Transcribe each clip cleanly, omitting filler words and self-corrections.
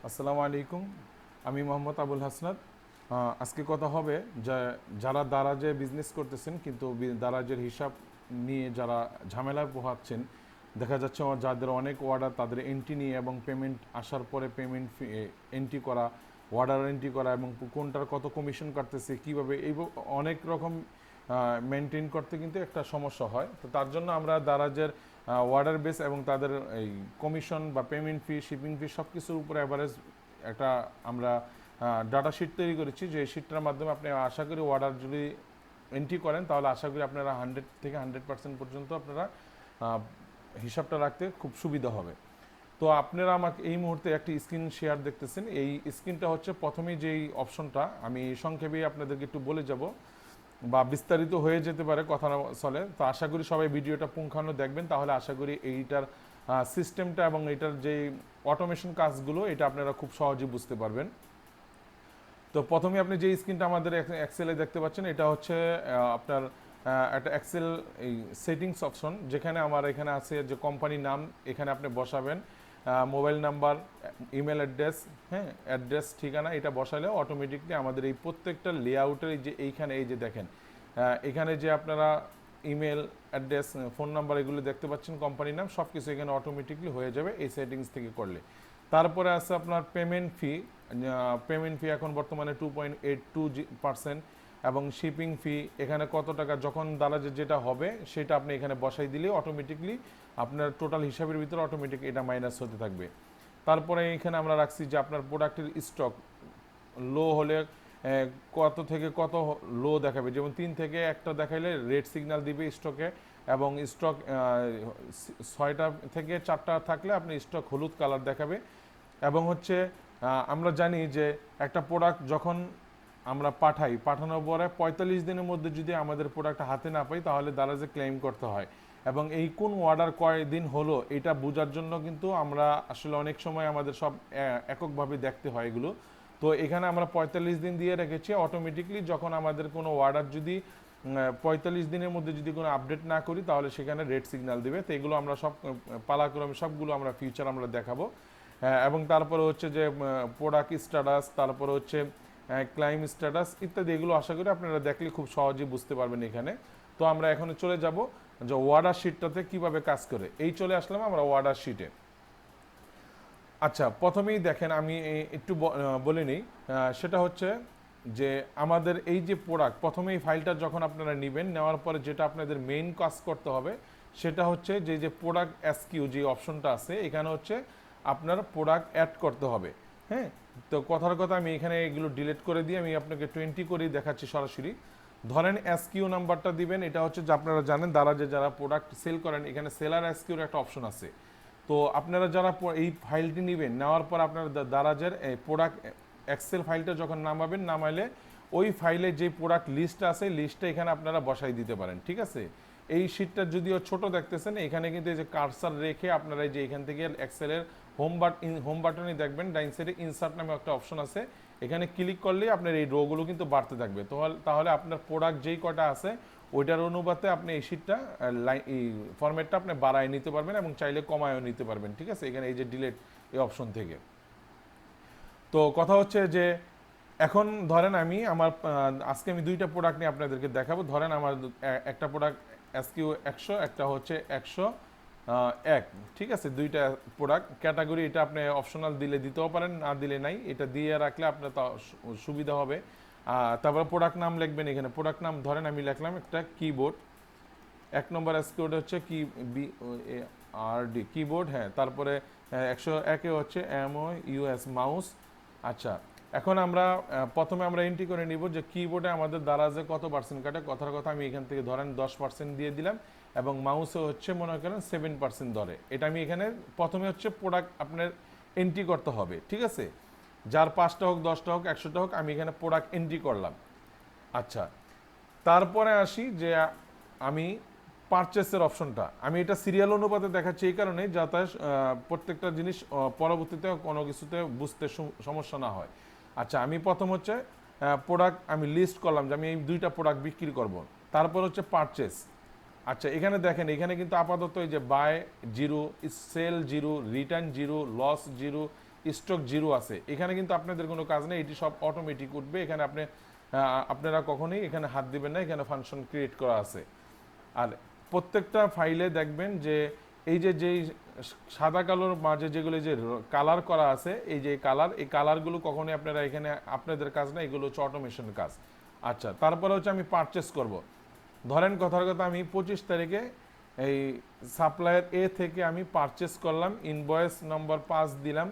আসসালামু আলাইকুম। আমি মোহাম্মদ আবুল হাসনাত। আজকে কথা হবে যারা দারাজে বিজনেস করতেছেন কিন্তু দারাজের হিসাব নিয়ে যারা ঝামেলায় পোহাচ্ছেন। দেখা যাচ্ছে যাদের অনেক অর্ডার তাদের এন্ট্রি নিয়ে এবং পেমেন্ট আসার পরে পেমেন্ট এন্ট্রি করা, অর্ডার এন্ট্রি করা এবং কোনটার কত কমিশন কাটতেছে কীভাবে এই অনেক রকম মেনটেন করতে কিন্তু একটা সমস্যা হয়। তো তার জন্য আমরা দারাজের অর্ডার বেস এবং তাদের এই কমিশন বা পেমেন্ট ফি, শিপিং ফি সব কিছুর উপরে অ্যাভারেজ একটা আমরা ডাটা শিট তৈরি করেছি, যে শিটটার মাধ্যমে আপনি আশা করি অর্ডার যদি এন্ট্রি করেন তাহলে আশা করি আপনারা 100 থেকে 100% পর্যন্ত আপনারা হিসাবটা রাখতে খুব সুবিধা হবে। তো আপনারা আমাকে এই মুহূর্তে একটি স্ক্রিন শেয়ার দেখতেছেন। এই স্ক্রিনটা হচ্ছে প্রথমেই যেই অপশনটা আমি সংক্ষেপে আপনাদেরকে একটু বলে যাব, বা বিস্তারিত হয়ে যেতে পারে কথা না চলে। তো আশা করি সবাই ভিডিওটা পুঙ্খানো দেখবেন, তাহলে আশা করি এইটার সিস্টেমটা এবং এটার যে অটোমেশন কাজগুলো এটা আপনারা খুব সহজেই বুঝতে পারবেন। তো প্রথমে আপনি যে স্ক্রিনটা আমাদের এক্সেলে দেখতে পাচ্ছেন, এটা হচ্ছে আপনার একটা এক্সেল এই সেটিংস অপশন, যেখানে আমার এখানে আছে যে কোম্পানির নাম এখানে আপনি বসাবেন, মোবাইল নাম্বার, ইমেল অ্যাড্রেস, হ্যাঁ অ্যাড্রেস ঠিকানা, এটা বসালে অটোমেটিকলি আমাদের এই প্রত্যেকটা লেআউটের এই যে এইখানে এই যে দেখেন এখানে যে আপনারা ইমেল অ্যাড্রেস, ফোন নাম্বার এগুলো দেখতে পাচ্ছেন, কোম্পানির নাম সব কিছু এখানে অটোমেটিকলি হয়ে যাবে এই সেটিংস থেকে করলে। তারপরে আছে আপনার পেমেন্ট ফি। পেমেন্ট ফি এখন বর্তমানে 2.82%, এবং শিপিং ফি এখানে কত টাকা যখন দারাজের যেটা হবে সেটা আপনি এখানে বসাই দিলে অটোমেটিকলি আপনার টোটাল হিসাবের ভিতরে অটোমেটিক এটা মাইনাস হতে থাকবে। তারপরে এখানে আমরা রাখছি যে আপনার প্রোডাক্টের স্টক লো হলে কত থেকে কত লো দেখাবে, যেমন 3 থেকে একটা দেখাইলে রেড সিগন্যাল দিবে স্টকে, এবং স্টক 6টা থেকে 4টা থাকলে আপনি স্টক হলুদ কালার দেখাবে। এবং হচ্ছে আমরা জানি যে একটা প্রোডাক্ট যখন আমরা পাঠানোর পরে 45 দিনের মধ্যে যদি আমাদের প্রোডাক্ট হাতে না পাই তাহলে দারাজে ক্লেম করতে হয়, এবং এই কোন অর্ডার কয়দিন হলো এটা বোঝার জন্য কিন্তু আমরা আসলে অনেক সময় আমাদের সব এককভাবে দেখতে হয় এগুলো। তো এখানে আমরা 45 দিন দিয়ে রেখেছি, অটোমেটিকলি যখন আমাদের কোনো অর্ডার যদি 45 দিনের মধ্যে যদি কোনো আপডেট না করি তাহলে সেখানে রেড সিগন্যাল দেবে। তো এগুলো আমরা সব পালাক্রমে সবগুলো আমরা ফিউচার আমরা দেখাবো। এবং তারপরে হচ্ছে যে প্রোডাক্ট স্ট্যাটাস, তারপরে হচ্ছে ক্লাইম স্ট্যাটাস ইত্যাদি, এগুলো আশা করি আপনারা দেখলে খুব সহজেই বুঝতে পারবেন এখানে। তো আমরা এখন চলে যাব যে অর্ডার শিটটাতে কিভাবে কাজ করে। এই চলে আসলাম আমরা অর্ডার শিটে। আচ্ছা, প্রথমেই দেখেন আমি একটু বলে নিই, সেটা হচ্ছে যে আমাদের এই যে প্রোডাক্ট প্রথমে এই ফাইলটা যখন আপনারা নেবেন, নেওয়ার পরে যেটা আপনাদের মেইন কাজ করতে হবে সেটা হচ্ছে যে প্রোডাক্ট এসকিউ যে অপশনটা আছে এখানে হচ্ছে আপনার প্রোডাক্ট অ্যাড করতে হবে। হ্যাঁ, তো কথার কথা আমি এখানে এগুলো ডিলিট করে দিয়ে আমি আপনাকে 20 করেই দেখাচ্ছি সরাসরি। ধরেন এসকিউ নাম্বারটা দিবেন, এটা হচ্ছে যে আপনারা জানেন দারাজে যারা প্রোডাক্ট সেল করেন এখানে সেলার এসকিউর একটা অপশন আছে। তো আপনারা যারা এই ফাইলটি নেবেন, নেওয়ার পর আপনারা দারাজের প্রোডাক্ট এক্সেল ফাইলটা যখন নামাবেন, নামাইলে ওই ফাইলে যে প্রোডাক্ট লিস্ট আছে লিস্টটা এখানে আপনারা বসাই দিতে পারেন। ঠিক আছে, এই শিটটা যদিও ছোট দেখতেছেন, এখানে কিন্তু এই যে কার্সার রেখে আপনারা এই যে এখান থেকে এক্সেলের হোম বাটনে দেখবেন ডাইন সাইডে ইনসার্ট নামে একটা অপশন আছে, এখানে ক্লিক করলেই আপনার এই রোগুলো কিন্তু বাড়তে থাকবে। তাহলে আপনার প্রোডাক্ট যেই কটা আছে ওইটার অনুপাতে আপনি এই শিটটা এই ফরম্যাটটা আপনি বাড়ায় নিতে পারবেন এবং চাইলে কমায়ও নিতে পারবেন। ঠিক আছে, এখানে এই যে ডিলিট এই অপশন থেকে। তো কথা হচ্ছে যে এখন ধরেন আমি আমার আজকে আমি দুইটা প্রোডাক্ট নিয়ে আপনাদেরকে দেখাবো। ধরেন আমার একটা প্রোডাক্ট এসকিউ 100, একটা হচ্ছে 101। ঠিক আছে, দুইটা প্রোডাক্ট ক্যাটাগরি, এটা আপনি অপশনাল দিলে দিতেও পারেন, না দিলে নাই, এটা দিয়ে রাখলে আপনার তো সুবিধা হবে। তারপরে প্রোডাক্ট নাম লিখবেন এখানে। প্রোডাক্ট নাম ধরেন আমি লিখলাম একটা কিবোর্ড, 1 নম্বর এসকিউটা হচ্ছে কি BARD কিবোর্ড। হ্যাঁ, তারপরে 101 হচ্ছে MOUS মাউস। আচ্ছা, এখন আমরা প্রথমে আমরা এন্ট্রি করে নিব যে কিবোর্ডে আমাদের দারাজে কত পার্সেন্ট কাটে। কথার কথা আমি এখান থেকে ধরেন 10% দিয়ে দিলাম, এবং মাউসে হচ্ছে মনে করেন 7% ধরে। এটা আমি এখানে প্রথমে হচ্ছে প্রোডাক্ট আপনার এন্ট্রি করতে হবে। ঠিক আছে, যার 5টা হোক 10টা হোক 100টা হোক আমি এখানে প্রোডাক্ট এন্ট্রি করলাম। আচ্ছা, তারপরে আসি যে আমি পারচেসের অপশনটা আমি এটা সিরিয়াল অনুপাতে দেখাচ্ছি এই কারণে যাতে প্রত্যেকটা জিনিস পরবর্তীতে কোনো কিছুতে বুঝতে সমস্যা না হয়। আচ্ছা, আমি প্রথম হচ্ছে প্রোডাক্ট আমি লিস্ট করলাম যে আমি এই দুইটা প্রোডাক্ট বিক্রি করব। তারপর হচ্ছে পারচেস। আচ্ছা, এখানে দেখেন এখানে কিন্তু আপাতত এই যে buy 0, sell 0, return 0, loss 0, stock zero আছে, এখানে কিন্তু আপনাদের কোনো কাজ নেই, এটি সব অটোমেটিক উঠবে। এখানে আপনারা কখনোই এখানে হাত দিবেন না, এখানে ফাংশন ক্রিয়েট করা আছে। আর প্রত্যেকটা ফাইলে দেখবেন যে যেই সাদা কালোর মাঝে যেগুলো যে কালার করা আছে, এই যে কালার, এই কালারগুলো কখনোই আপনারা এখানে আপনাদের কাজ না, এগুলো হচ্ছে অটোমেশন কাজ। আচ্ছা, তারপরে হচ্ছে আমি পারচেস করব। ধরেন কথার কথা আমি 25 তারিখে এই সাপ্লায়ার এ থেকে আমি পারচেস করলাম, ইনভয়েস নম্বর 5 দিলাম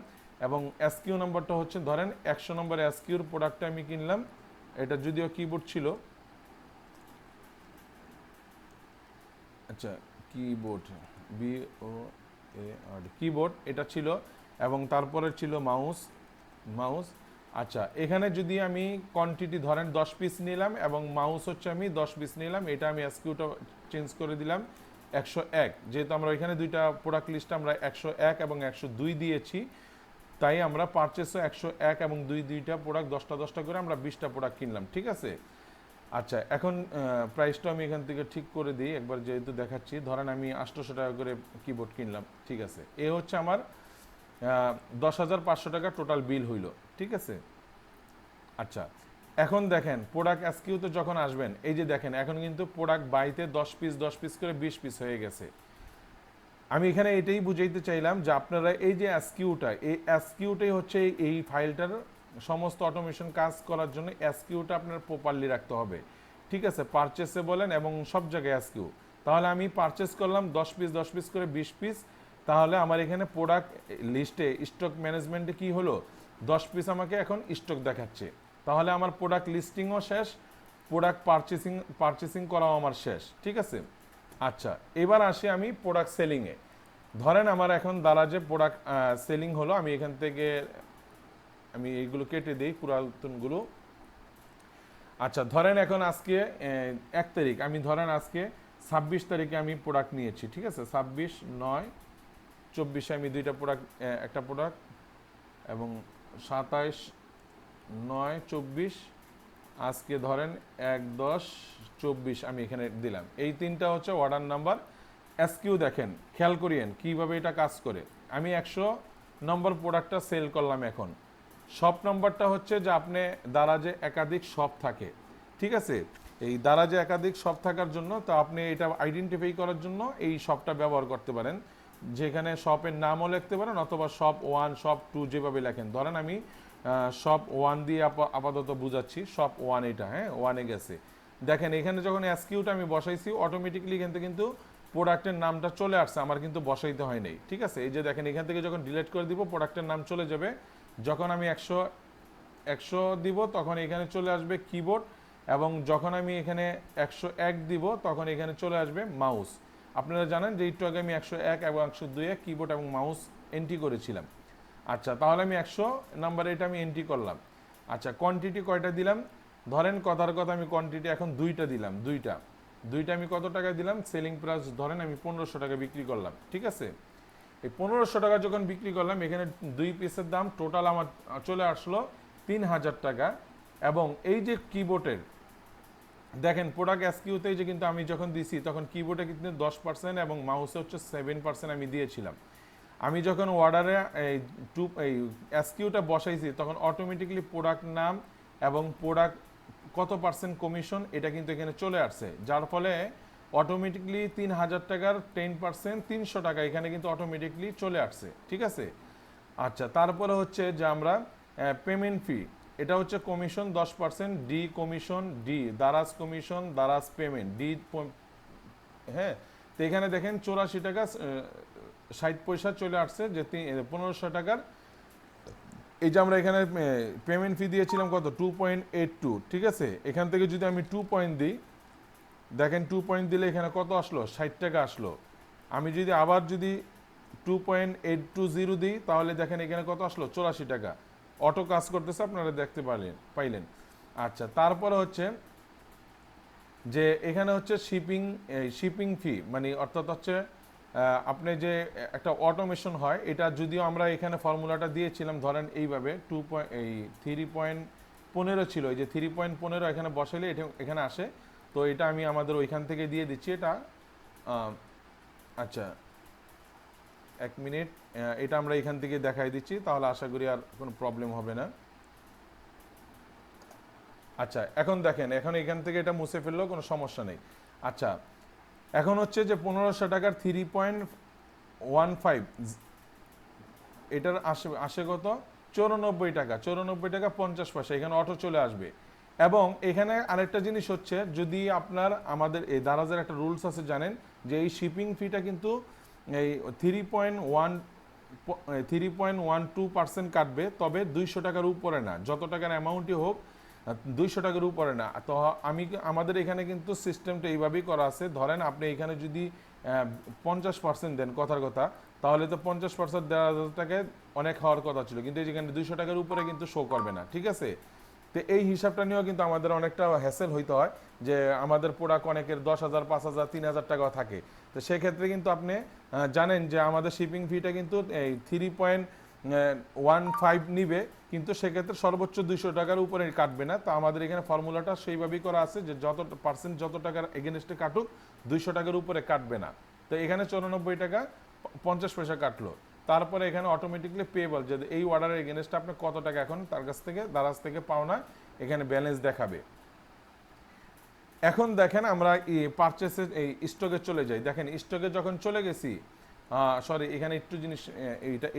এবং এসকিউ নম্বরটা হচ্ছে ধরেন 100 নম্বর এসকিউর প্রোডাক্টটা আমি কিনলাম। এটা যদিও কিবোর্ড ছিল, আচ্ছা কিবোর্ড, BOARD কিবোর্ড এটা ছিল, এবং তারপরে ছিল মাউস। আচ্ছা, এখানে যদি আমি কোয়ান্টিটি ধরেন 10 পিস নিলাম এবং মাউস হচ্ছে আমি 10 পিস নিলাম, এটা আমি এসকিউটা চেঞ্জ করে দিলাম 101। যেহেতু আমরা এখানে দুইটা প্রোডাক্ট লিস্ট আমরা 101 এবং 102 দিয়েছি, তাই আমরা পারচেসও 101 এবং দুইটা প্রোডাক্ট 10টা 10টা করে আমরা 20টা প্রোডাক্ট কিনলাম, ঠিক আছে। আচ্ছা, এখন প্রাইসটা আমি এখান থেকে ঠিক করে দিই একবার, যেহেতু দেখাচ্ছি। ধরেন আমি 800 টাকা করে কিবোর্ড কিনলাম, ঠিক আছে। এ হচ্ছে আমার 10,500 টাকা টোটাল বিল হইল, ঠিক আছে। আচ্ছা, এখন দেখেন প্রোডাক্ট এসকিউতে যখন আসবেন, এই যে দেখেন এখন কিন্তু প্রোডাক্ট বাইতে 10 পিস করে 20 পিস হয়ে গেছে। আমি এখানে এটাই বুঝাইতে চাইলাম যে আপনারা এই যে এসকিউটাই হচ্ছে এই ফাইলটার সমস্ত অটোমেশন কাজ করার জন্য এসকিউটা আপনার প্রপারলি রাখতে হবে, ঠিক আছে। পারচেসে বলেন এবং সব জায়গায় এসকিউ। তাহলে আমি পারচেস করলাম 10 পিস করে 20 পিস, তাহলে আমার এখানে প্রোডাক্ট লিস্টে স্টক ম্যানেজমেন্টে কি হলো, 10 পিস আমাকে এখন স্টক দেখাচ্ছে। তাহলে আমার প্রোডাক্ট লিস্টিংও শেষ, প্রোডাক্ট পারচেসিং করাও আমার শেষ, ঠিক আছে। আচ্ছা, এবার আসি আমি প্রোডাক্ট সেলিংয়ে। ধরেন আমার এখন দারাজে প্রোডাক্ট সেলিং হলো, আমি এখান থেকে আমি এইগুলো কেটে দিই পুরাতনগুলো। আচ্ছা, ধরেন এখন আজকে 1 তারিখ, আমি ধরেন আজকে 26 তারিখে আমি প্রোডাক্ট নিয়েছি, ঠিক আছে। 26/9/24 আমি দুইটা প্রোডাক্ট, একটা প্রোডাক্ট, এবং 27/9/24 আজকে ধরেন 1/10/24 আমি এখানে দিলাম। এই তিনটা হচ্ছে অর্ডার নাম্বার। এসকিউ দেখেন, খেয়াল করিয়েন কীভাবে এটা কাজ করে। আমি 100 নম্বর প্রোডাক্টটা সেল করলাম। এখন শপ নম্বরটা হচ্ছে যে আপনি দারাজে একাধিক শপ থাকে, ঠিক আছে। এই দারাজে একাধিক শপ থাকার জন্য তো আপনি এটা আইডেন্টিফাই করার জন্য এই শপটা ব্যবহার করতে পারেন, যেখানে শপের নামও লিখতে পারেন অথবা শপ 1 শপ 2 যেভাবে লেখেন। ধরেন আমি শপ 1 দিয়ে আপাতত বুঝাচ্ছি, শপ 1 এটা, হ্যাঁ 1-এ গেছে। দেখেন এখানে যখন এসকিউটা আমি বসাইছি, অটোমেটিকলি কিন্তু প্রোডাক্টের নামটা চলে আসছে, আমার কিন্তু বসাইতে হয় নাই, ঠিক আছে। এই যে দেখেন এখান থেকে যখন ডিলিট করে দিব প্রোডাক্টের নাম চলে যাবে। যখন আমি 100 দিব তখন এখানে চলে আসবে কিবোর্ড, এবং যখন আমি এখানে 101 দিব তখন এখানে চলে আসবে মাউস। আপনারা জানেন যে একটু আগে আমি 101 এবং 102-এ কিবোর্ড এবং মাউস এন্ট্রি করেছিলাম। আচ্ছা, তাহলে আমি 100 নাম্বারে এটা আমি এন্ট্রি করলাম। আচ্ছা, কোয়ান্টিটি কয়টা দিলাম, ধরেন কথার কথা আমি কোয়ান্টিটি এখন 2টা দিলাম। দুইটা আমি কত টাকা দিলাম, সেলিং প্রাইস ধরেন আমি 1500 টাকা বিক্রি করলাম, ঠিক আছে। এই 1500 টাকা যখন বিক্রি করলাম, এখানে 2 পিসের দাম টোটাল আমার চলে আসলো 3000 টাকা। এবং এই যে কিবোর্ডের দেখেন প্রোডাক্ট এসকিউতে যে কিন্তু আমি যখন দিছি তখন কিবোর্ডে কিন্তু 10% এবং মাউসে হচ্ছে 7% আমি দিয়েছিলাম। আমি যখন অর্ডারে এই এসকিউটা বসাইছি তখন অটোমেটিকলি প্রোডাক্ট নাম এবং প্রোডাক্ট কত পার্সেন্ট কমিশন এটা কিন্তু এখানে চলে আসছে, যার ফলে অটোমেটিকলি 3000 টাকার 10% 300 টাকা এখানে কিন্তু অটোমেটিকলি চলে আসছে, ঠিক আছে। আচ্ছা, তারপরে হচ্ছে যে আমরা পেমেন্ট ফি, এটা হচ্ছে commission 10%, D commission, D Daraz commission, Daraz payment, D, হ্যাঁ। তো এখানে দেখেন 84 টাকা 60 পয়সা চলে আসছে, যে 1500 টাকার। এই যে আমরা এখানে পেমেন্ট ফি দিয়েছিলাম কত, 2.82, ঠিক আছে। এখান থেকে যদি আমি 2 পয়েন্ট দিই, দেখেন 2 পয়েন্ট দিলে এখানে কত আসলো, 60 টাকা আসলো। আমি যদি আবার 2.820 দিই তাহলে দেখেন এখানে কত আসলো, 84 টাকা। অটো কাজ করতেছে, আপনারা দেখতে পাইলেন। আচ্ছা, তারপরে হচ্ছে যে এখানে হচ্ছে শিপিং ফি, মানে অর্থাৎ হচ্ছে আপনি যে একটা অটোমেশন হয়, এটা যদিও আমরা এখানে ফর্মুলাটা দিয়েছিলাম, ধরেন এইভাবে 3.15 ছিল, এই যে 3.15 এখানে বসাইলে এটা এখানে আসে। তো এটা আমি আমাদের ওইখান থেকে দিয়ে দিচ্ছি এটা। আচ্ছা, এক মিনিট, এটা আমরা এখান থেকে দেখাই দিচ্ছি, তাহলে আশা করি আর কোনো প্রবলেম হবে না। আচ্ছা এখন দেখেন, এখন এখান থেকে এটা মুছে ফেললেও কোনো সমস্যা নেই। আচ্ছা এখন হচ্ছে যে 1500 টাকার 3.15, এটার আসে আসে কত, 94 টাকা, 94 টাকা 50 পয়সা, এখানে অটো চলে আসবে। এবং এখানে আরেকটা জিনিস হচ্ছে, যদি আপনার আমাদের এই দারাজের একটা রুলস আছে জানেন, যে এই শিপিং ফিটা কিন্তু এই 3.12% কাটবে, তবে 200 টাকার উপরে না, যত টাকার অ্যামাউন্টই হোক 200 টাকার উপরে না। তো আমাদের এখানে কিন্তু সিস্টেমটা এইভাবেই করা আছে, ধরেন আপনি এখানে যদি 50% দেন, কথার কথা, তাহলে তো 50% দেওয়া টাকায় অনেক হওয়ার কথা ছিল, কিন্তু যেখানে 200 টাকার উপরে কিন্তু শো করবে না, ঠিক আছে। তো এই হিসাবটা নিয়েও কিন্তু আমাদের অনেকটা হ্যাসেল হইতে হয়, যে আমাদের প্রোডাক্ট অনেকের 10,000, 5,000, 3,000 টাকাও থাকে। তো সেক্ষেত্রে কিন্তু আপনি জানেন যে আমাদের শিপিং ফিটা কিন্তু এই 3.15 নিবে, কিন্তু সেক্ষেত্রে সর্বোচ্চ 200 টাকার উপরে কাটবে না। তো আমাদের এখানে ফর্মুলাটা সেইভাবেই করা আছে যে যত পার্সেন্ট যত টাকার এগেনস্টে কাটুক, 200 টাকার উপরে কাটবে না। তো এখানে 94 টাকা 50 পয়সা কাটলো, তারপরে এখানে অটোমেটিকলি পেবল, যে এই অর্ডারের এগেনস্টে আপনি কত টাকা এখন তার কাছ থেকে, দারাজ থেকে পাওনা, এখানে ব্যালেন্স দেখাবে। এখন দেখেন আমরা পারচেসে এই স্টকে চলে যাই। দেখেন স্টকে যখন চলে গেছি, সরি এখানে একটু জিনিস,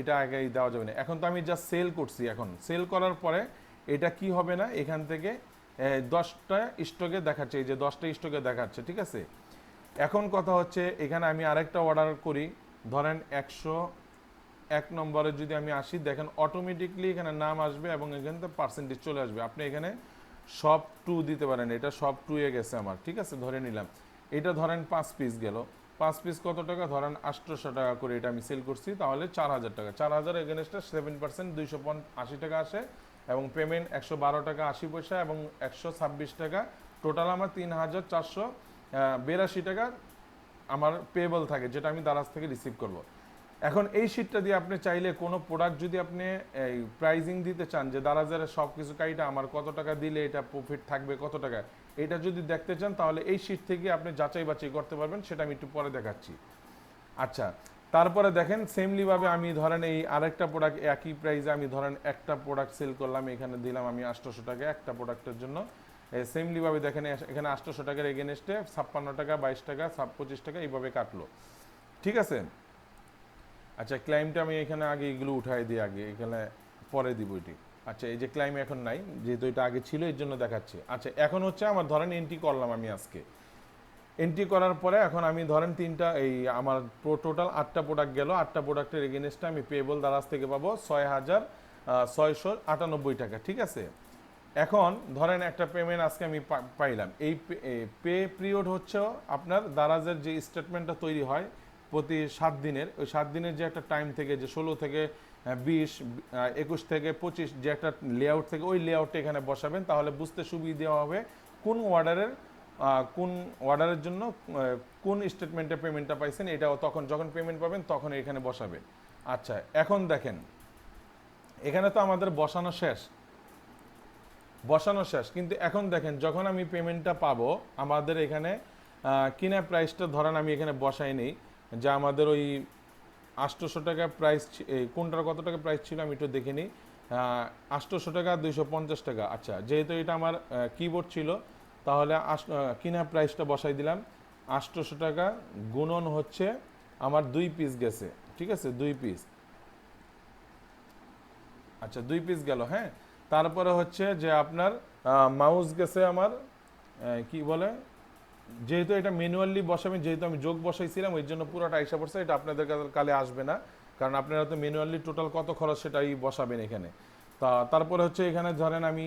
এটা আগে দেওয়া যাবে না। এখন তো আমি জাস্ট সেল করছি, এখন সেল করার পরে এটা কি হবে না, এখান থেকে 10টা স্টকে দেখাচ্ছে, এই যে 10টা স্টকে দেখাচ্ছে, ঠিক আছে। এখন কথা হচ্ছে, এখানে আমি আরেকটা অর্ডার করি, ধরেন 101 নম্বরে যদি আমি আসি, দেখেন অটোমেটিকলি এখানে নাম আসবে এবং এখানে পার্সেন্টেজ চলে আসবে। আপনি এখানে সব 2 দিতে পারেন, এটা সব 2 এ গেছে আমার, ঠিক আছে, ধরে নিলাম। এটা ধরেন 5 পিস গেল, 5 পিস কত টাকা, ধরেন 800 টাকা করে এটা আমি সেল করছি, তাহলে 4000 টাকা, 4000 এগেনস্টে 7% 280 টাকা আসে, এবং পেমেন্ট 112 টাকা 80 পয়সা এবং 126 টাকা, টোটাল আমার 3482 টাকা আমার পেয়েবল থাকে, যেটা আমি দারাজ থেকে রিসিভ করব। এখন এই শিটটা দিয়ে আপনি চাইলে কোনো প্রোডাক্ট যদি আপনি এই প্রাইজিং দিতে চান, যে দারাজের সব কিছু কাইটা আমার কত টাকা দিলে এটা প্রফিট থাকবে কত টাকা, এটা যদি দেখতে চান, তাহলে এই শিট থেকে আপনি যাচাই বাছাই করতে পারবেন, সেটা আমি একটু পরে দেখাচ্ছি। আচ্ছা তারপরে দেখেন সেমলিভাবে আমি ধরেন এই আরেকটা প্রোডাক্ট একই প্রাইসে, আমি ধরেন একটা প্রোডাক্ট সেল করলাম, এখানে দিলাম আমি 800 টাকা একটা প্রোডাক্টের জন্য। সেমলিভাবে দেখেন এখানে 800 টাকার এগেনস্টে 56 টাকা, 22 টাকা, 25 টাকা এইভাবে কাটলো, ঠিক আছে। আচ্ছা ক্লাইমটা আমি এখানে আগে এগুলো উঠাই দিই, আগে এখানে পরে দিব এটি। আচ্ছা এই যে ক্লাইম এখন নাই, যেহেতু এটা আগে ছিল এর জন্য দেখাচ্ছি। আচ্ছা এখন হচ্ছে আমার ধরেন এন্ট্রি করলাম আমি আজকে, এন্ট্রি করার পরে এখন আমি ধরেন এই আমার টোটাল 8টা প্রোডাক্ট গেল, 8টা প্রোডাক্টের এগেনস্টে আমি পেবল দারাজ থেকে পাবো 6,698 টাকা, ঠিক আছে। এখন ধরেন একটা পেমেন্ট আজকে আমি পাইলাম, এই পে পিরিয়ড হচ্ছে আপনার দারাজের যে স্টেটমেন্টটা তৈরি হয় প্রতি 7 দিনের, ওই 7 দিনের যে একটা টাইম থেকে, যে 16 থেকে 20, 21 থেকে 25 যে একটা লেআউট থেকে, ওই লেআউটটা এখানে বসাবেন, তাহলে বুঝতে সুবিধা হবে কোন অর্ডারের জন্য কোন স্টেটমেন্টে পেমেন্টটা পাইছেন, এটাও তখন যখন পেমেন্ট পাবেন তখন এখানে বসাবেন। আচ্ছা এখন দেখেন এখানে তো আমাদের বসানো শেষ, কিন্তু এখন দেখেন যখন আমি পেমেন্টটা পাবো, আমাদের এখানে কিনা প্রাইসটা ধরেন আমি এখানে বসাই নেই, যা আমাদের ওই 800 টাকা প্রাইস, কোনটার কত টাকা প্রাইস ছিল আমি একটু দেখে নিই, 800 টাকা 250 টাকা। আচ্ছা যেহেতু এটা আমার কিবোর্ড ছিল, তাহলে কিনা প্রাইসটা বসাই দিলাম 800 টাকা গুণন হচ্ছে আমার 2 পিস গেছে, ঠিক আছে, 2 পিস। আচ্ছা 2 পিস গেল, হ্যাঁ। তারপরে হচ্ছে যে আপনার মাউস গেছে আমার, কি বলে, যেহেতু এটা ম্যানুয়ালি বসাবেন, যেহেতু আমি যোগ বসাইছিলাম ওই জন্য পুরোটা আইসা পড়ছে, এটা আপনাদের কালে আসবে না, কারণ আপনারা তো ম্যানুয়ালি টোটাল কত খরচ সেটাই বসাবেন এখানে। তারপরে হচ্ছে এখানে ধরেন আমি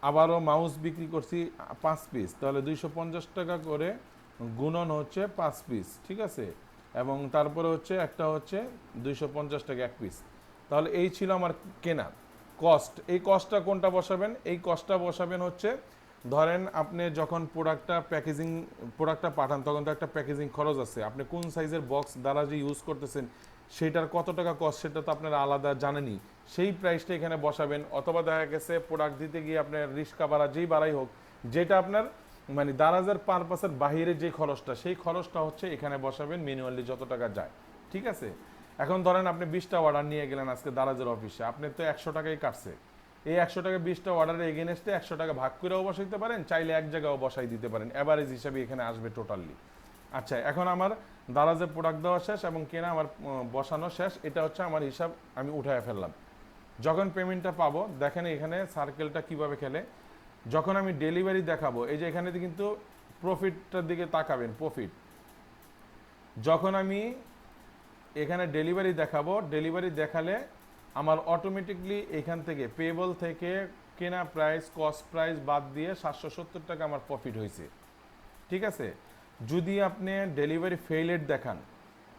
আবারও মাউস বিক্রি করছি 5 পিস, তাহলে 250 টাকা করে গুণন হচ্ছে 5 পিস, ঠিক আছে, এবং তারপরে হচ্ছে একটা হচ্ছে 250 টাকা 1 পিস। তাহলে এই ছিল আমার কেনা কস্ট। এই কস্টটা কোনটা বসাবেন, এই কস্টটা বসাবেন হচ্ছে, ধরেন আপনি যখন প্রোডাক্টটা পাঠান, তখন তো একটা প্যাকেজিং খরচ আছে, আপনি কোন সাইজের বক্স দ্বারা যে ইউজ করতেছেন সেটার কত টাকা কস্ট সেটা তো আপনারা আলাদা জানেনই, সেই প্রাইসটা এখানে বসাবেন। অথবা দেখা গেছে প্রোডাক্ট দিতে গিয়ে আপনার রিক্সা ভাড়া যেই বাড়াই হোক, যেটা আপনার মানে দারাজের পারপাসের বাহিরে যে খরচটা, সেই খরচটা হচ্ছে এখানে বসাবেন ম্যানুয়ালি যত টাকা যায়, ঠিক আছে। এখন ধরেন আপনি 20টা অর্ডার নিয়ে গেলেন আজকে দারাজের অফিসে, আপনি তো 100 টাকাই কাটছে। এই 100 টাকা 20টা অর্ডারের এগেনস্টে 100 টাকা ভাগ করেও বসাইতে পারেন, চাইলে এক জায়গাও বসাই দিতে পারেন, অ্যাভারেজ হিসাবে এখানে আসবে টোটালি। আচ্ছা, এখন আমার দারাজে প্রোডাক্ট দেওয়া শেষ এবং কেনা আমার বসানো শেষ, এটা হচ্ছে আমার হিসাব, আমি উঠায় ফেললাম। যখন পেমেন্টটা পাবো, দেখেন এখানে সার্কেলটা কিভাবে খেলে। যখন আমি ডেলিভারি দেখাবো, এই যে এখানে কিন্তু প্রফিটটার দিকে তাকাবেন, প্রফিট। যখন আমি এখানে ডেলিভারি দেখাবো, ডেলিভারি দেখালে আমার অটোমেটিকলি এখান থেকে পেবল থেকে কেনা প্রাইস, কস্ট প্রাইস বাদ দিয়ে 770 টাকা আমার প্রফিট হয়েছে। ঠিক আছে। যদি আপনি ডেলিভারি ফেইলেড দেখান,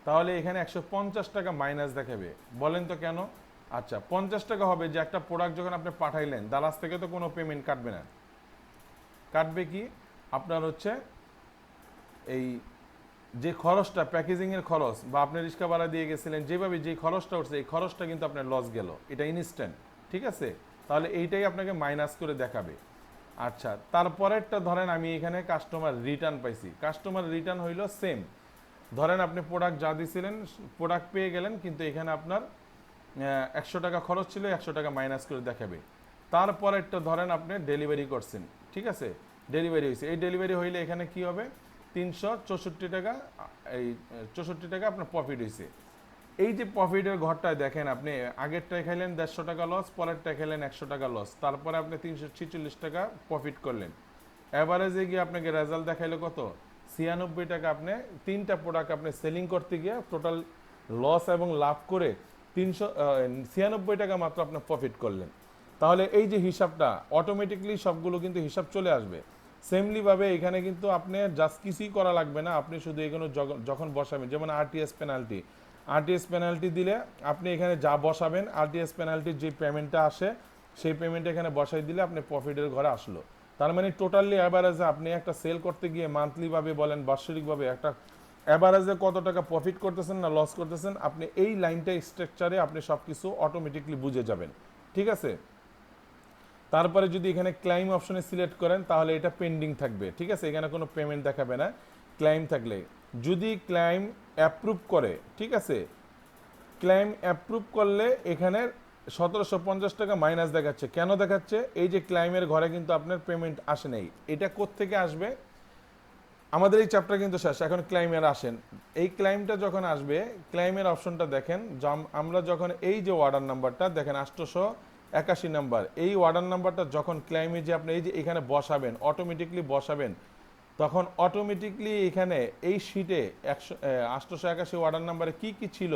তাহলে এখানে 150 টাকা মাইনাস দেখাবে। বলেন তো কেন? আচ্ছা, 50 টাকা হবে যে একটা প্রোডাক্ট যখন আপনি পাঠাইলেন, দারাজ থেকে তো কোনো পেমেন্ট কাটবে না। কাটবে কি আপনার হচ্ছে এই যে খরচটা, প্যাকেজিংয়ের খরচ বা আপনি রিক্সা ভাড়া দিয়ে গেছিলেন, যেভাবে যে খরচটা উঠছে, এই খরচটা কিন্তু আপনার লস গেল, এটা ইনস্ট্যান্ট। ঠিক আছে। তাহলে এইটাই আপনাকে মাইনাস করে দেখাবে। আচ্ছা, তারপরেরটা ধরেন আমি এখানে কাস্টমার রিটার্ন পাইছি, কাস্টমার রিটার্ন হইল সেম। ধরেন আপনি প্রোডাক্ট যা দিয়েছিলেন, প্রোডাক্ট পেয়ে গেলেন, কিন্তু এখানে আপনার 100 টাকা খরচ ছিল, 100 টাকা মাইনাস করে দেখাবে। তারপরেরটা ধরেন আপনি ডেলিভারি করছেন, ঠিক আছে, ডেলিভারি হয়েছে, এই ডেলিভারি হইলে এখানে কি হবে, 364 টাকা, এই 64 টাকা আপনার প্রফিট হয়েছে। এই যে প্রফিটের ঘরটায় দেখেন, আপনি আগেরটায় খাইলেন 150 টাকা লস, পরেরটায় খাইলেন 100 টাকা লস, তারপরে আপনি 346 টাকা প্রফিট করলেন। অ্যাভারেজে গিয়ে আপনাকে রেজাল্ট দেখাইলো কত, 96 টাকা। আপনি 3টা প্রোডাক্ট আপনি সেলিং করতে গিয়ে টোটাল লস এবং লাভ করে 396 টাকা মাত্র আপনি প্রফিট করলেন। তাহলে এই যে হিসাবটা অটোমেটিকলি সবগুলো কিন্তু হিসাব চলে আসবে। সেমলিভাবে এখানে কিন্তু আপনি জাস্ট কিছুই করা লাগবে না, আপনি শুধু এগুলো যখন বসাবেন, যেমন আরটিএস পেনাল্টি, আরটিএস পেনাল্টি দিলে আপনি এখানে যা বসাবেন, আরটিএস পেনাল্টির যে পেমেন্টটা আসে, সেই পেমেন্ট এখানে বসাই দিলে আপনি প্রফিটের ঘরে আসলো। তার মানে টোটালি অ্যাভারেজে আপনি একটা সেল করতে গিয়ে মান্থলিভাবে বলেন, বার্ষিকভাবে একটা অ্যাভারেজে কত টাকা প্রফিট করতেছেন না লস করতেছেন, আপনি এই লাইনটা স্ট্রাকচারে আপনি সব কিছু অটোমেটিকলি বুঝে যাবেন। ঠিক আছে। তারপরে যদি এখানে ক্লাইম অপশনে সিলেক্ট করেন, তাহলে এটা পেন্ডিং থাকবে। ঠিক আছে, এখানে কোনো পেমেন্ট দেখাবে না ক্লাইম থাকলে। যদি ক্লাইম অ্যাপ্রুভ করে, ঠিক আছে, ক্লাইম অ্যাপ্রুভ করলে এখানে 1750 টাকা মাইনাস দেখাচ্ছে। কেন দেখাচ্ছে? এই যে ক্লাইমের ঘরে কিন্তু আপনার পেমেন্ট আসে নাই, এটা কোত্থেকে আসবে? আমাদের এই চ্যাপ্টার কিন্তু শেষ, এখন ক্লাইমের আসেন। এই ক্লাইমটা যখন আসবে, ক্লাইমের অপশনটা দেখেন, আমরা যখন এই যে অর্ডার নাম্বারটা দেখেন 881 নাম্বার, এই অর্ডার নাম্বারটা যখন ক্লাইমে যে আপনি এই যে এখানে বসাবেন, অটোমেটিকলি বসাবেন, তখন অটোমেটিকলি এখানে এই শিটে 881 অর্ডার নাম্বারে কি কি ছিল,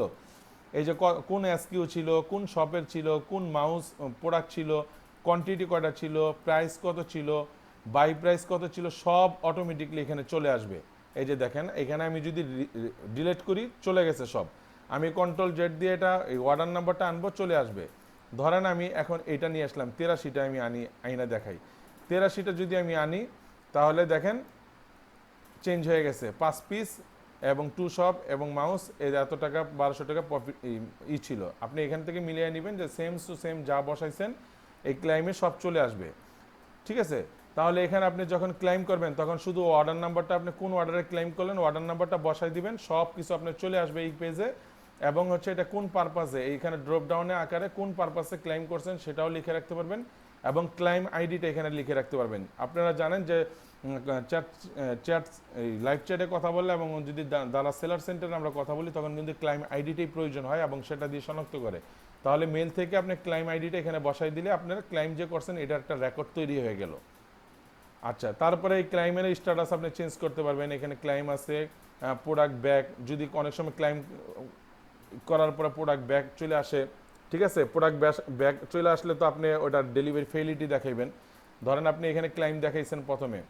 এই যে কোন এসকিউ ছিল, কোন শপের ছিল, কোন মাউস প্রোডাক্ট ছিল, কোয়ান্টিটি কয়টা ছিল, প্রাইস কত ছিল, বাই প্রাইস কত ছিল, সব অটোমেটিকলি এখানে চলে আসবে। এই যে দেখেন, এখানে আমি যদি ডিলিট করি, চলে গেছে সব। আমি কন্ট্রোল জেড দিয়ে এটা এই অর্ডার নাম্বারটা আনবো, চলে আসবে। ধরেন আমি এখন এটা নিয়ে আসলাম, 83টা আমি আইনা দেখাই। 83টা যদি আমি আনি, তাহলে দেখেন চেঞ্জ হয়ে গেছে, 5 পিস এবং 2 শপ এবং মাউস, এর এত টাকা 1200 টাকা প্রফিট ছিল। আপনি এখান থেকে মিলিয়ে নেবেন যে সেম টু সেম যা বসাইছেন এই ক্লাইমে সব চলে আসবে। ঠিক আছে। তাহলে এখানে আপনি যখন ক্লেম করবেন, তখন শুধু অর্ডার নাম্বারটা, আপনি কোন অর্ডারে ক্লেম করলেন অর্ডার নাম্বারটা বসাই দিবেন, সব কিছু আপনার চলে আসবে এই পেজে। এবং হচ্ছে এটা কোন পারপাসে, এইখানে ড্রপ ডাউনে আকারে কোন পারপাসে ক্লেম করছেন সেটাও লিখে রাখতে পারবেন, এবং ক্লেম আইডিটা এখানে লিখে রাখতে পারবেন। আপনারা জানেন যে চ্যাট এই লাইভ চ্যাটে কথা বললে এবং যদি দারাজ সেলার সেন্টারে আমরা কথা বলি, তখন কিন্তু ক্লেম আইডিটাই প্রয়োজন হয় এবং সেটা দিয়ে শনাক্ত করে। তাহলে মেল থেকে আপনি ক্লেম আইডিটা এখানে বসাই দিলে আপনারা ক্লেম যে করছেন এটার একটা রেকর্ড তৈরি হয়ে গেল। আচ্ছা, তারপরে এই ক্লাইমের স্ট্যাটাস আপনি চেঞ্জ করতে পারবেন। এখানে ক্লাইম আছে, প্রোডাক্ট ব্যাক, যদি অনেক সময় ক্লাইম করার পরে প্রোডাক্ট ব্যাক চলে আসে, ঠিক আছে, প্রোডাক্ট ব্যাক চলে আসলে তো আপনি ওটার ডেলিভারি ফেইলিটি দেখাইবেন। ধরেন আপনি এখানে ক্লাইম দেখাইছেন, প্রথমে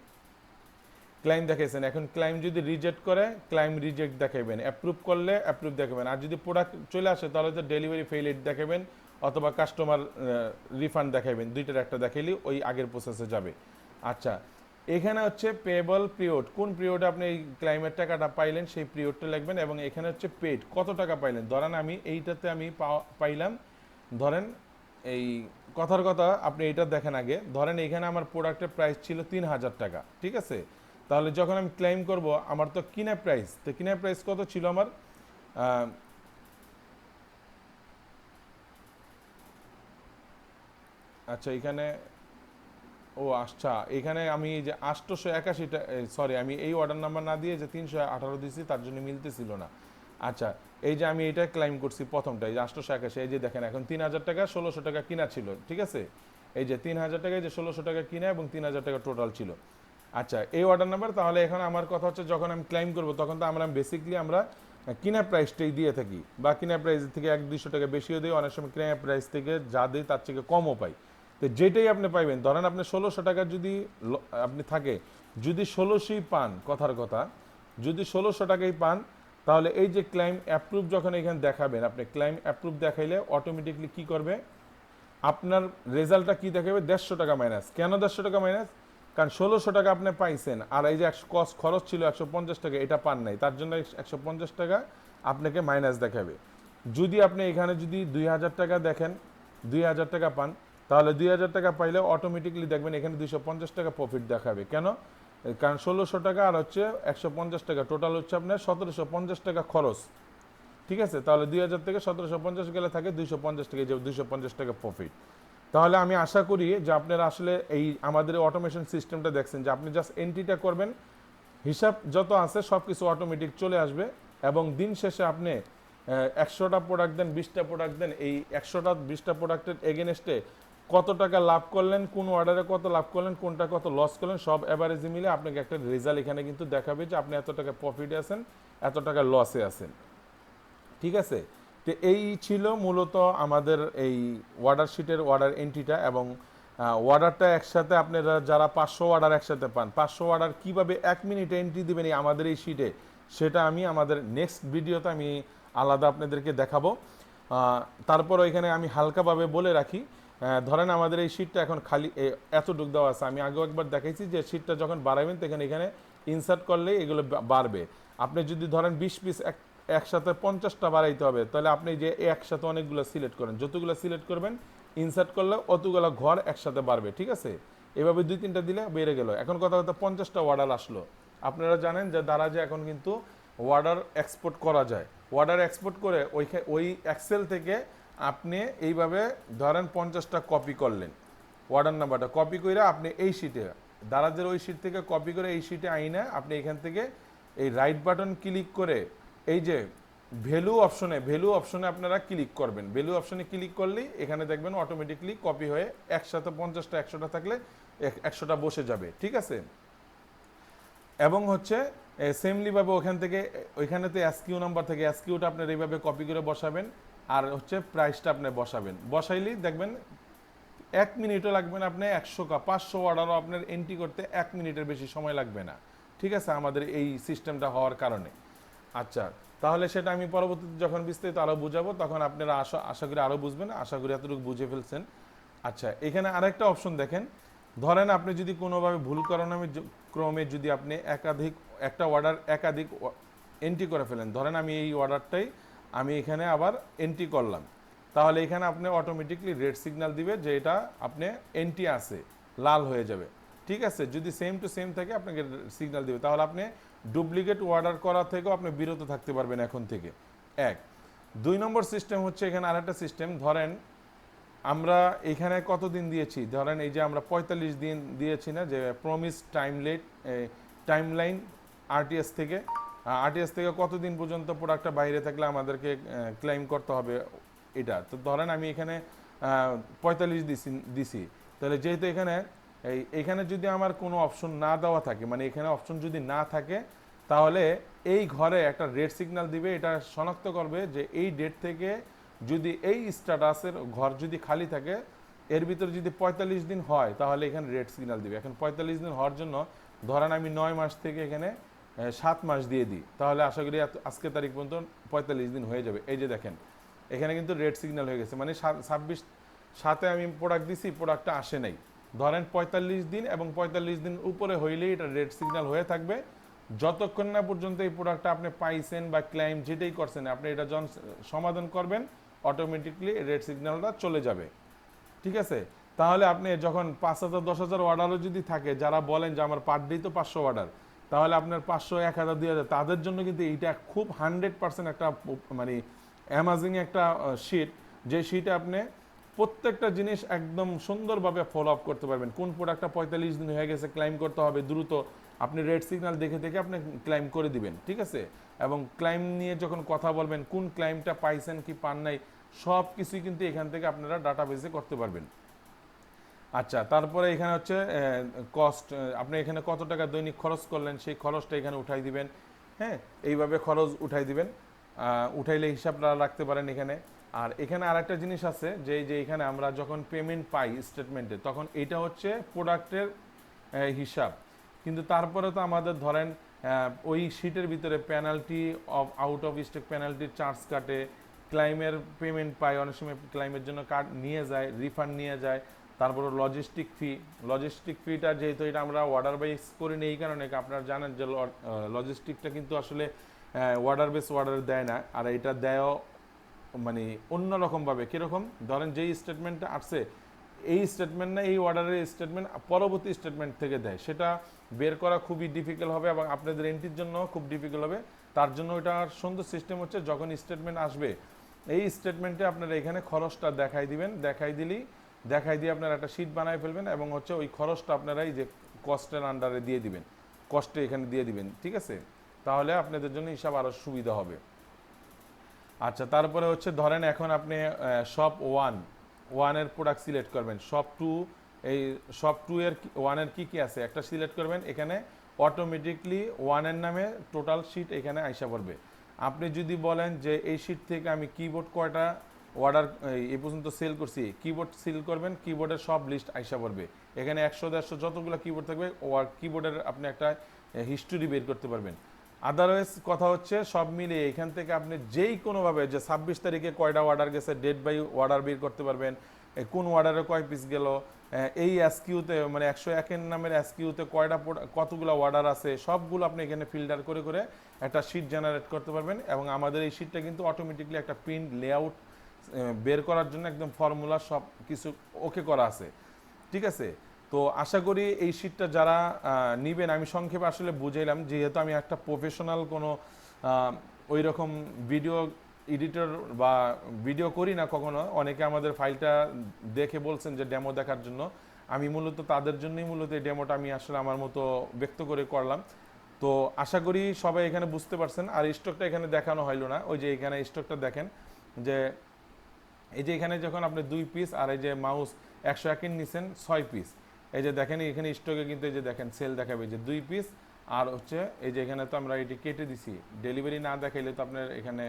ক্লাইম দেখাইছেন, এখন ক্লাইম যদি রিজেক্ট করে ক্লাইম রিজেক্ট দেখাবেন, অ্যাপ্রুভ করলে অ্যাপ্রুভ দেখাবেন, আর যদি প্রোডাক্ট চলে আসে তাহলে তো ডেলিভারি ফেইলিটি দেখাবেন অথবা কাস্টমার রিফান্ড দেখাবেন, দুইটার একটা দেখাইলে ওই আগের প্রসেসে যাবে। আচ্ছা, এখানে হচ্ছে পেবল পিরিয়ড, কোন পিরিয়ডে আপনি এই ক্লাইমের টাকাটা পাইলেন সেই পিরিয়ডটা লিখবেন, এবং এখানে হচ্ছে পেড, কত টাকা পাইলেন। ধরেন আমি এইটাতে আমি পাইলাম, ধরেন এই কথার কথা আপনি এইটা দেখেন আগে, ধরেন এখানে আমার প্রোডাক্টের প্রাইস ছিল 3000 টাকা, ঠিক আছে। তাহলে যখন আমি ক্লেম করব, আমার তো কিনা প্রাইস, তো কিনা প্রাইস কত ছিল আমার, আচ্ছা এখানে ও আচ্ছা, এখানে আমি এই যে 881টা, সরি আমি এই অর্ডার নাম্বার না দিয়ে যে 318 দিয়েছি তার জন্য মিলতেছিল না। আচ্ছা, এই যে আমি এটা ক্লাইম করছি প্রথমটা, এই যে 881, এই যে দেখেন এখন 3000 টাকা 1600 টাকা কিনা ছিল, ঠিক আছে? এই যে 3000 টাকায় যে 1600 টাকা কিনা এবং 3000 টাকা টোটাল ছিল। আচ্ছা, এই অর্ডার নাম্বার, তাহলে এখন আমার কথা হচ্ছে যখন আমি ক্লাইম করব তখন তো আমরা বেসিকলি আমরা কিনা প্রাইসটাই দিয়ে থাকি, বা কিনা প্রাইস থেকে 100-200 টাকা বেশিও দিই, অনেক সময় কিনা প্রাইস থেকে যা দিই তার থেকে কমও পাই। তো যেটাই আপনি পাইবেন, ধরেন আপনি 1600 টাকা যদি আপনি থাকে, যদি 1600ই পান, কথার কথা, যদি 1600 টাকাই পান, তাহলে এই যে ক্লাইম অ্যাপ্রুভ যখন এখানে দেখাবেন, আপনি ক্লাইম অ্যাপ্রুভ দেখাইলে অটোমেটিকলি কি করবে, আপনার রেজাল্টটা কি দেখাবে, 150 টাকা মাইনাস। কেন 150 টাকা মাইনাস? কারণ 1600 টাকা আপনি পাইছেন, আর এই যে কস্ট খরচ ছিল 150 টাকা, এটা পান নাই, তার জন্য 150 টাকা আপনাকে মাইনাস দেখাবে। যদি আপনি এখানে যদি 2000 টাকা দেখেন, 2000 টাকা পান, তাহলে 2000 টাকা পাইলে অটোমেটিকলি দেখবেন এখানে 250 টাকা প্রফিট দেখাবে। কেন? কারণ 1600 টাকা আর হচ্ছে 150 টাকা, টোটাল হচ্ছে আপনার 1750 টাকা খরচ, ঠিক আছে? তাহলে 2000 থেকে 1750 গেলে থাকে 250 টাকা, যে 250 টাকা প্রফিট। তাহলে আমি আশা করি যে আপনারা আসলে এই আমাদের অটোমেশন সিস্টেমটা দেখছেন, যে আপনি জাস্ট এন্ট্রিটা করবেন, হিসাব যত আছে সব কিছু অটোমেটিক চলে আসবে, এবং দিন শেষে আপনি 100টা প্রোডাক্ট দেন, 20টা প্রোডাক্ট দেন, এই 100টা 20টা প্রোডাক্টের এগেনস্টে কত টাকা লাভ করলেন, কোন অর্ডারে কত লাভ করলেন, কোনটা কত লস করলেন, সব অ্যাভারেজে মিলে আপনাকে একটা রেজাল্ট এখানে কিন্তু দেখাবে যে আপনি এত টাকা প্রফিটে আছেন, এত টাকা লসে আছেন, ঠিক আছে? তো এই ছিল মূলত আমাদের এই অর্ডার শিটের অর্ডার এন্ট্রিটা, এবং অর্ডারটা একসাথে আপনারা যারা 500 অর্ডার একসাথে পান, 500 অর্ডার কীভাবে 1 মিনিটে এন্ট্রি দেবেন এই আমাদের এই শিটে, সেটা আমি আমাদের নেক্সট ভিডিওতে আমি আলাদা আপনাদেরকে দেখাবো। তারপর এখানে আমি হালকাভাবে বলে রাখি, ধরেন আমাদের এই শিটটা এখন খালি এতটুক দেওয়া আছে, আমি আগেও একবার দেখাইছি যে শিটটা যখন বাড়াবেন তখন এখানে ইনসার্ট করলেই এগুলো বাড়বে। আপনি যদি ধরেন 20 পিস একসাথে 50টা বাড়াইতে হবে, তাহলে আপনি যে একসাথে অনেকগুলো সিলেক্ট করেন, যতগুলো সিলেক্ট করবেন ইনসার্ট করলে অতগুলো ঘর একসাথে বাড়বে, ঠিক আছে? এভাবে 2-3টা দিলে বেড়ে গেল। এখন কথা কথা 50টা অর্ডার আসলো, আপনারা জানেন যে দারাজে এখন কিন্তু অর্ডার এক্সপোর্ট করা যায়। অর্ডার এক্সপোর্ট করে ওই এক্সেল থেকে আপনি এইভাবে ধরেন 50টা কপি করলেন, অর্ডার নাম্বারটা কপি করে আপনি এই শিটে, দারাজের ওই শিট থেকে কপি করে এই শিটে আইনা আপনি এখান থেকে এই রাইট বাটন ক্লিক করে এই যে ভ্যালু অপশনে আপনারা ক্লিক করবেন। ভ্যালু অপশনে ক্লিক করলেই এখানে দেখবেন অটোমেটিকলি কপি হয়ে একসাথে 50টা 100টা থাকলে 100টা বসে যাবে, ঠিক আছে? এবং হচ্ছে সেমলিভাবে ওখান থেকে ওইখানেতে এসকিউ নাম্বার থেকে এসকিউটা আপনার এইভাবে কপি করে বসাবেন, আর হচ্ছে প্রাইসটা আপনি বসাইলেই দেখবেন 1 মিনিটও লাগবে না, আপনি 500 অর্ডারও আপনার এন্ট্রি করতে 1 মিনিটের বেশি সময় লাগবে না, ঠিক আছে? আমাদের এই সিস্টেমটা হওয়ার কারণে। আচ্ছা, তাহলে সেটা আমি পরবর্তীতে যখন বিস্তারিত আরও বুঝাবো তখন আপনারা আশা করি আরও বুঝবেন, আশা করি এতটুকু বুঝে ফেলছেন। আচ্ছা, এখানে আরেকটা অপশন দেখেন, ধরেন আপনি যদি কোনোভাবে ভুল ক্রমে যদি আপনি একটা অর্ডার একাধিক এন্ট্রি করে ফেলেন, ধরেন আমি এই অর্ডারটাই আমি এখানে আবার এন্ট্রি করলাম, তাহলে এখানে আপনি অটোমেটিকলি রেড সিগন্যাল দিবে যে এটা আপনি এন্ট্রি আছে, লাল হয়ে যাবে, ঠিক আছে? যদি সেম টু সেম থাকে আপনাকে সিগন্যাল দিবে, তাহলে আপনি ডুপ্লিকেট অর্ডার করা থেকেও আপনি বিরত থাকতে পারবেন এখন থেকে। 2 নম্বর সিস্টেম হচ্ছে এখানে আরেকটা সিস্টেম, ধরেন আমরা এখানে কতদিন দিয়েছি, ধরেন এই যে আমরা 45 দিন দিয়েছি না, যে প্রমিস টাইমলাইন আরটিএস থেকে, কতদিন পর্যন্ত প্রোডাক্টটা বাইরে থাকলে আমাদেরকে ক্লেম করতে হবে এটা। তো ধরেন আমি এখানে 45 দিছি, তাহলে যেহেতু এইখানে যদি আমার কোনো অপশন না দেওয়া থাকে, মানে এখানে অপশন যদি না থাকে, তাহলে এই ঘরে একটা রেড সিগন্যাল দিবে, এটা শনাক্ত করবে যে এই ডেট থেকে যদি এই স্ট্যাটাসের ঘর যদি খালি থাকে, এর ভিতরে যদি 45 দিন হয়, তাহলে এখানে রেড সিগন্যাল দিবে। এখন 45 দিন হওয়ার জন্য ধরেন আমি 9 মাস থেকে এখানে 7 মাস দিয়ে দিই, তাহলে আশা করি আজকে তারিখ পর্যন্ত 45 দিন হয়ে যাবে। এই যে দেখেন এখানে কিন্তু রেড সিগন্যাল হয়ে গেছে, মানে 26/7 আমি প্রোডাক্ট দিছি, প্রোডাক্টটা আসে নাই। ধরেন 45 দিন এবং 45 দিন উপরে হইলেই এটা রেড সিগন্যাল হয়ে থাকবে, যতক্ষণ না পর্যন্ত এই প্রোডাক্টটা আপনি পাইছেন বা ক্লেম যেটাই করছেন, আপনি এটা যখন সমাধান করবেন অটোমেটিকলি রেড সিগন্যালটা চলে যাবে, ঠিক আছে? তাহলে আপনি যখন 5,000 10,000 অর্ডারও যদি থাকে, যারা বলেন যে আমার পার ডে তো 500 অর্ডার, তাহলে আপনার 500 1000 2000 তাদের জন্য কিন্তু এইটা খুব 100% একটা মানে অ্যামাজিং একটা শিট, যে শিটে আপনি প্রত্যেকটা জিনিস একদম সুন্দরভাবে ফলো আপ করতে পারবেন। কোন প্রোডাক্টটা 45 দিন হয়ে গেছে, ক্লাইম করতে হবে দ্রুত, আপনি রেড সিগন্যাল দেখে দেখে আপনি ক্লাইম করে দিবেন, ঠিক আছে। এবং ক্লাইম নিয়ে যখন কথা বলবেন, কোন ক্লাইমটা পাইছেন কি পান নাই, সব কিছুই কিন্তু এখান থেকে আপনারা ডাটাবেসে করতে পারবেন। আচ্ছা, তারপরে এখানে হচ্ছে কস্ট, আপনি এখানে কত টাকা দৈনিক খরচ করলেন সেই খরচটা এখানে উঠাই দিবেন। হ্যাঁ, এইভাবে খরচ উঠাই দিবেন, উঠাইলে হিসাবটা রাখতে পারেন এখানে। আর এখানে আরেকটা জিনিস আছে যে এখানে আমরা যখন পেমেন্ট পাই স্টেটমেন্টে, তখন এটা হচ্ছে প্রোডাক্টের হিসাব। কিন্তু তারপরে তো আমাদের ধরেন ওই শিটের ভিতরে penalty of out of stock পেনাল্টির চার্জ কাটে, ক্লাইমের পেমেন্ট পায়, অনেক সময় ক্লাইমের জন্য কার্ড নিয়ে যায়, রিফান্ড নিয়ে যায়। তারপরে লজিস্টিক ফিটা যেহেতু এটা আমরা অর্ডার বেস করি না, এই কারণে আপনারা জানেন যে লজিস্টিকটা কিন্তু আসলে অর্ডার বেস অর্ডার দেয় না, আর এটা দেয় মানে অন্যরকমভাবে। কীরকম, ধরেন যেই স্টেটমেন্টটা আসছে এই স্টেটমেন্ট না, এই অর্ডারের স্টেটমেন্ট পরবর্তী স্টেটমেন্ট থেকে দেয়, সেটা বের করা খুবই ডিফিকাল্ট হবে এবং আপনাদের এন্ট্রির জন্য খুব ডিফিকাল্ট হবে। তার জন্য এটার সুন্দর সিস্টেম হচ্ছে, যখন স্টেটমেন্ট আসবে এই স্টেটমেন্টে আপনারা এখানে খরচটা দেখাই দিবেন, দেখাই দিয়ে আপনারা একটা শিট বানায় ফেলবেন এবং হচ্ছে ওই খরচটা আপনারা এই যে কস্টের আন্ডারে দিয়ে দিবেন, কস্টে এখানে দিয়ে দিবেন, ঠিক আছে। তাহলে আপনাদের জন্য হিসাব আরও সুবিধা হবে। আচ্ছা, তারপরে হচ্ছে ধরেন এখন আপনি শপ ওয়ানের প্রোডাক্ট সিলেক্ট করবেন, এই শপ টু এর ওয়ানের কি আছে একটা সিলেক্ট করবেন, এখানে অটোমেটিকলি ওয়ানের নামে টোটাল শিট এখানে আইসা পড়বে। আপনি যদি বলেন যে এই শিট থেকে আমি কিবোর্ড কয়টা অর্ডার এই পর্যন্ত সেল করছি, কিবোর্ড সিল করবেন, কিবোর্ডের সব লিস্ট আইসা পড়বে এখানে, 100 150 যতগুলো কিবোর্ড থাকবে কিবোর্ডের আপনি একটা হিস্টোরি বের করতে পারবেন। আদারওয়াইজ কথা হচ্ছে সব মিলিয়ে এখান থেকে আপনি যেই কোনোভাবে যে 26 তারিখে কয়টা অর্ডার গেছে ডেট বাই অর্ডার বের করতে পারবেন, কোন অর্ডারে কয় পিস গেল, এই এসকিউতে মানে 101 নামের এসকিউতে কতগুলো অর্ডার আছে, সবগুলো আপনি এখানে ফিল্টার করে করে একটা শিট জেনারেট করতে পারবেন। এবং আমাদের এই শিটটা কিন্তু অটোমেটিকলি একটা প্রিন্ট লেআউট বের করার জন্য একদম ফর্মুলা সব কিছু ওকে করা আছে, ঠিক আছে। তো আশা করি এই শিটটা যারা নিবেন, আমি সংক্ষেপে আসলে বুঝাইলাম, যেহেতু আমি একটা প্রফেশনাল কোনো ওই রকম ভিডিও এডিটর বা ভিডিও করি না কখনো, অনেকে আমাদের ফাইলটা দেখে বলছেন যে ডেমো দেখার জন্য, আমি মূলত তাদের জন্যই মূলত এই ডেমোটা আমি আসলে আমার মতো ব্যক্ত করে করলাম। তো আশা করি সবাই এখানে বুঝতে পারছেন। আর স্টকটা এখানে দেখানো হইলো না, ওই যে এখানে স্টকটা দেখেন, যে এই যে এখানে যখন আপনি 2 পিস আর এই যে মাউস 101 নিছেন 6 পিস, এই যে দেখেন এখানে স্টকে কিন্তু এই যে দেখেন সেল দেখাবে যে 2 পিস, আর হচ্ছে এই যে এখানে তো আমরা এটি কেটে দিছি, ডেলিভারি না দেখাইলে তো আপনার এখানে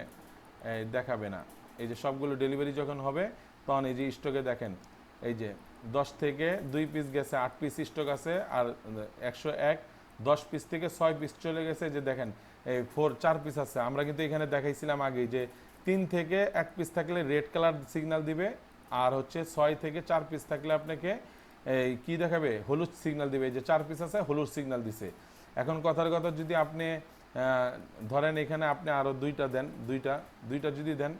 দেখাবে না। এই যে সবগুলো ডেলিভারি যখন হবে তখন এই যে স্টকে দেখেন এই যে 10 থেকে 2 পিস গেছে, 8 পিস স্টক আছে, আর 101 10 পিস থেকে 6 পিস চলে গেছে, যে দেখেন এই 4 পিস আছে। আমরা কিন্তু এখানে দেখাইছিলাম আগে যে 3 থেকে 1 পিস থাকলে রেড কালার সিগন্যাল দিবে, আর হচ্ছে 6 থেকে 4 পিস থাকলে আপনাকে এই কি দেখাবে, হলুদ সিগন্যাল দিবে। যে 4 পিস আছে হলুদ সিগন্যাল দিছে। এখন কথার কথা যদি আপনি ধরেন এখানে আপনি আরও দুইটা দেন, দুইটা যদি দেন,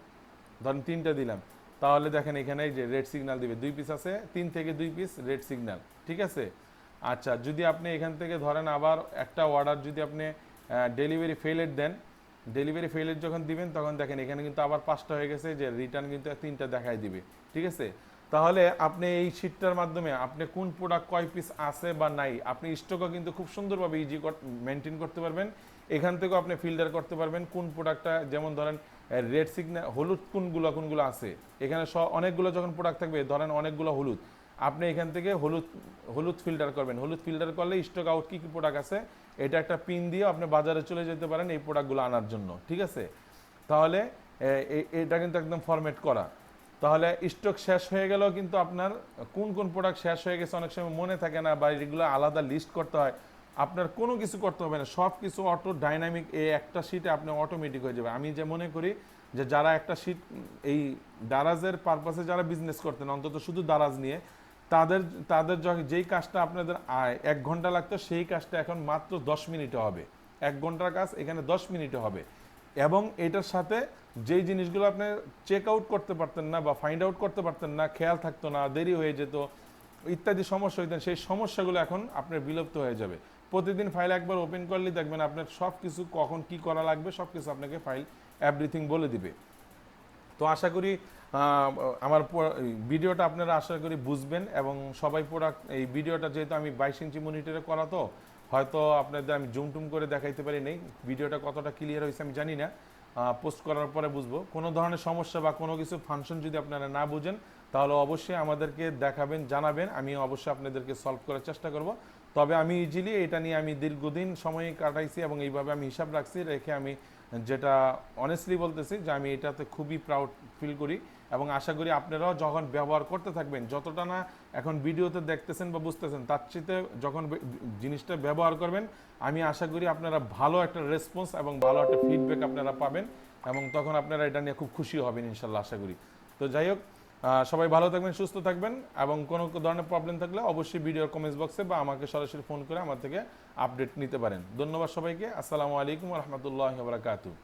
ধরেন 3টা দিলাম, তাহলে দেখেন এখানে এই যে রেড সিগন্যাল দিবে, 2 পিস আছে, 3 থেকে 2 পিস রেড সিগন্যাল, ঠিক আছে। আচ্ছা, যদি আপনি এখান থেকে ধরেন আবার একটা অর্ডার যদি আপনি ডেলিভারি ফেলের দেন, ডেলিভারি ফেলের যখন দিবেন তখন দেখেন এখানে কিন্তু আবার 5টা হয়ে গেছে, যে রিটার্ন কিন্তু 3টা দেখাই দিবে, ঠিক আছে। তাহলে আপনি এই শিটটার মাধ্যমে আপনি কোন প্রোডাক্ট কয় পিস আছে বা নাই, আপনি স্টকও কিন্তু খুব সুন্দরভাবে ইজি মেনটেন করতে পারবেন। এখান থেকেও আপনি ফিল্টার করতে পারবেন কোন প্রোডাক্টটা, যেমন ধরেন রেড সিগন্যাল হলুদ কোনগুলো আছে, এখানে অনেকগুলো যখন প্রোডাক্ট থাকবে, ধরেন অনেকগুলো হলুদ, আপনি এখান থেকে হলুদ ফিল্টার করবেন। হলুদ ফিল্টার করলে স্টক আউট কী প্রোডাক্ট আছে এটা একটা পিন দিয়ে আপনি বাজারে চলে যেতে পারেন এই প্রোডাক্টগুলো আনার জন্য, ঠিক আছে। তাহলে এটা কিন্তু একদম ফরম্যাট করা। তাহলে স্টক শেষ হয়ে গেলেও কিন্তু আপনার কোন প্রোডাক্ট শেষ হয়ে গেছে অনেক সময় মনে থাকে না, বা এগুলো আলাদা লিস্ট করতে হয়, আপনার কোনো কিছু করতে হবে না, সব কিছু অটো ডাইনামিক এই একটা শিটে আপনি অটোমেটিক হয়ে যাবে। আমি যে মনে করি যে যারা একটা শিট এই দারাজের পারপাসে যারা বিজনেস করতেন, অন্তত শুধু দারাজ নিয়ে, তাদের যেই কাজটা আপনাদের 1 ঘন্টা লাগতো, সেই কাজটা এখন মাত্র 10 মিনিটে হবে। 1 ঘন্টার কাজ এখানে 10 মিনিটে হবে। এবং এটার সাথে যেই জিনিসগুলো আপনি চেক আউট করতে পারতেন না বা ফাইন্ড আউট করতে পারতেন না, খেয়াল থাকতো না, দেরি হয়ে যেত ইত্যাদি সমস্যা হইতেন, সেই সমস্যাগুলো এখন আপনার বিলুপ্ত হয়ে যাবে। প্রতিদিন ফাইল একবার ওপেন করলে দেখবেন আপনার সব কিছু কখন কি করা লাগবে সব কিছু আপনাকে ফাইল এভরিথিং বলে দিবে। তো আশা করি আমার এই ভিডিওটা আপনারা আশা করি বুঝবেন এবং সবাই প্রোডাক্ট এই ভিডিওটা যেহেতু আমি 22 ইঞ্চি মনিটরে করা তো হয়তো আপনাদের আমি জুম টুম করে দেখাইতে পারি নাই, ভিডিওটা কতটা ক্লিয়ার হয়েছে আমি জানি না, পোস্ট করার পরে বুঝবো। কোনো ধরনের সমস্যা বা কোনো কিছু ফাংশন যদি আপনারা না বুঝেন তাহলে অবশ্যই আমাদেরকে দেখাবেন, জানাবেন, আমি অবশ্যই আপনাদেরকে সলভ করার চেষ্টা করব। তবে আমি ইজিলি এটা নিয়ে আমি দীর্ঘদিন সময় কাটাইছি এবং এইভাবে আমি হিসাব রাখছি, রেখে আমি যেটা অনেস্টলি বলতেছি যে আমি এটাতে খুবই প্রাউড ফিল করি এবং আশা করি আপনারাও যখন ব্যবহার করতে থাকবেন, যতটা না এখন ভিডিওতে দেখতেছেন বা বুঝতেছেন তার চেয়ে যখন জিনিসটা ব্যবহার করবেন আমি আশা করি আপনারা ভালো একটা রেসপন্স এবং ভালো একটা ফিডব্যাক আপনারা পাবেন এবং তখন আপনারা এটা নিয়ে খুব খুশি হবেন ইনশাল্লাহ আশা করি। তো যাই হোক, সবাই ভালো থাকবেন, সুস্থ থাকবেন এবং কোনো ধরনের প্রবলেম থাকলে অবশ্যই ভিডিওর কমেন্টস বক্সে বা আমাকে সরাসরি ফোন করে আমার থেকে আপডেট নিতে পারেন। ধন্যবাদ সবাইকে। আসসালামু আলাইকুম ওয়া রাহমাতুল্লাহি ওয়া বারাকাতুহু।